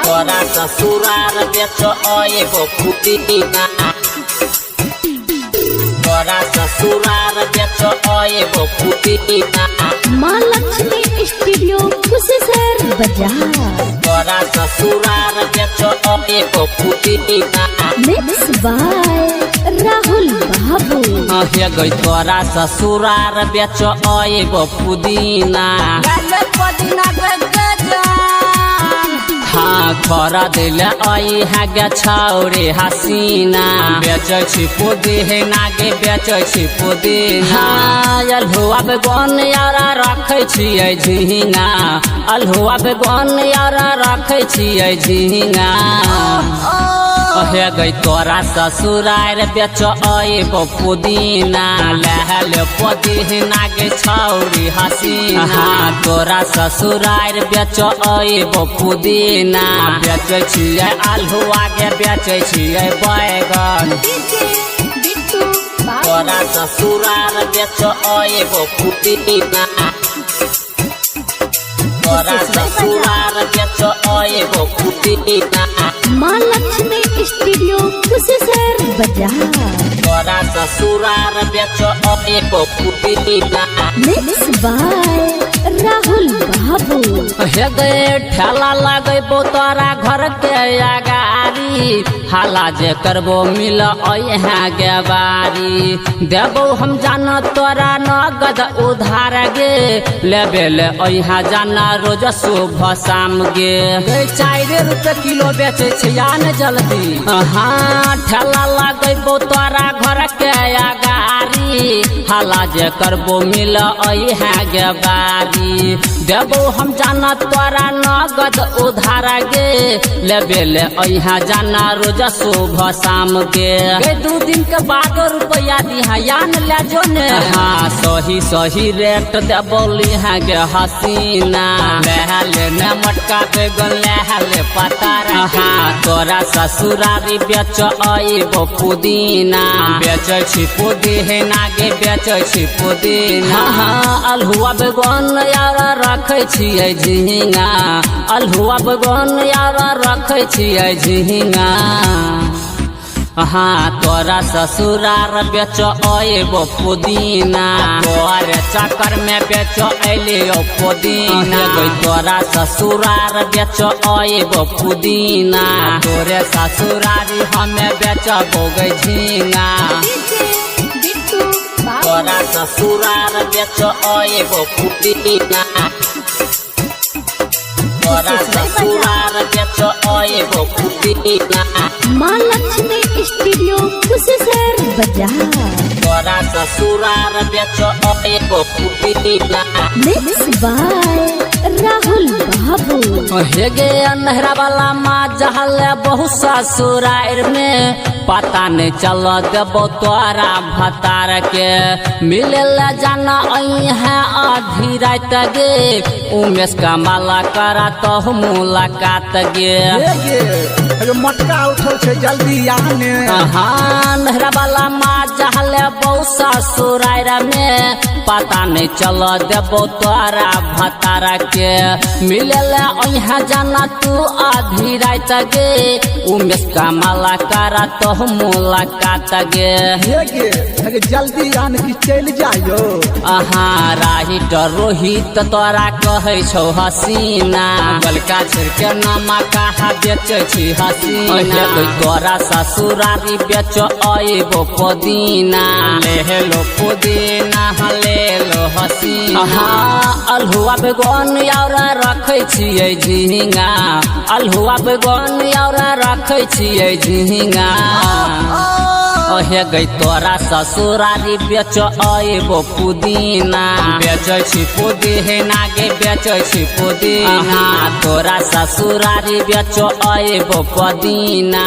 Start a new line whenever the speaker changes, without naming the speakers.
तोरा ससुरार बेचो एगो पुदीना तोरा ससुरार बेचो एगो पुदीना
माँ लक्ष्मी स्टूडियो कुशेश्वर बाजार
तोरा ससुरार बेचो एगो पुदीना
मिक्स बाय राहुल बाबू
हे गई तोरा ससुरार बेचो एगो पुदीना हाँ खरा दिल आई है गे छौरे हसीना बेचै छी पुदीना गे बेचै छी पुदीना अल्हुआ बेगन यारा रखै छियै झिंगा अल्हुआ बेगन यारा रखै छियै झिंगा हे गई तोरा ससुरार बेचो एगो पुदीना लहल पुदीना गे छौरी हसीना तोरा ससुरार बेचो एगो पुदीना बेचै छियै अल्हुआ गे बेचै छियै बैगन तोरा ससुरार बेचो एगो पुदीना तोरा ससुरार बेचो एगो पुदीना
माँ लक्ष्मी स्टूडियो कुशेश्वर बाजार
तोरा ससुरार बेचो एगो पुदीना
मिक्स बाय राहुल बाबू
हे गए ठेला लगेबो तोरा घर के अगारी हाला जे करबो मिल यहाँ गे बारी देबो हम जाना तोरा नगद उधार गे लेबे ले यहाँ जाना रोज सुबह शाम गे 4 रुपए किलो बेचे छियान जल्दी हाँ ठेला लगेबो तोरा घर के अगारी हाला जे करबो मिल यहाँ गे बारी देबो हम जाना तोरा नगद उधार गे लेबे ले यहाँ जाना रोज सुबह शाम के 2 दिन के बाद रुपया दिहा यान ले जो ने हाँ सही रेट देबोली है गे हसीना लहले न मटका पे गन लहले पतारा हाँ तोरा ससुरारी बेचो एगो पुदीना बेचै छी पुदीना गे बेचै छी पुदीना अल्हुआ बेगन यारा रखै छियै झिंगा अल्हुआ बेगन यारा रखै छियै झिंगा हाँ तोरा ससुरार बेचो एगो पुदीना तोरे चक्कर में बेचो एलियो पुदीना तोरा ससुरार बेचो एगो पुदीना तोरे ससुरारी हमें बेचबो गे झिंगा तोरा ससुरार बेचो एगो पुदीना तोरा ससुरार बेचो एगो पुदीना
माँ लक्ष्मी स्टूडियो कुशेश्वर बाजार
तोरा ससुरार बेचो एगो पुदीना
मिक्स बाय राहुल बाबू
हे गे नहरा वाला माँ जहल बहुत ससुरार में पता नहीं चल देबो तोरा भतार के मिले ला जाना है आधी रात गे उमेश का माला करा तो मुलाकात गे
मटका उठल छै जल्दी आने
हाँ नहरा वाला माँ जहल बहुत ससुरार में पता नहीं चल देबो तोरा भतार के मिले ला यहाँ जाना तू आधी रात गे उमेश का माला करा तो मुलाकात गे
जल्दी आन की चल जायो
हाँ राहिट रोहित तोरा कहै छौ हसीना बलका छिड़के नमा कहा बेचै छी हसीना तोरा ससुरारी बेचो एगो पुदीना ले लो पुदीना ले लो हसीना हाँ अल्हुआ बेगन यारा रखै छियै झिंगा अल्हुआ बेगन यारा रखै छियै झिंगा हे गई तोरा ससुरारी बेचो एगो पुदीना बेचै छी पुदीना गे बेचै छी पुदीना तोरा ससुरारी बेचो एगो पुदीना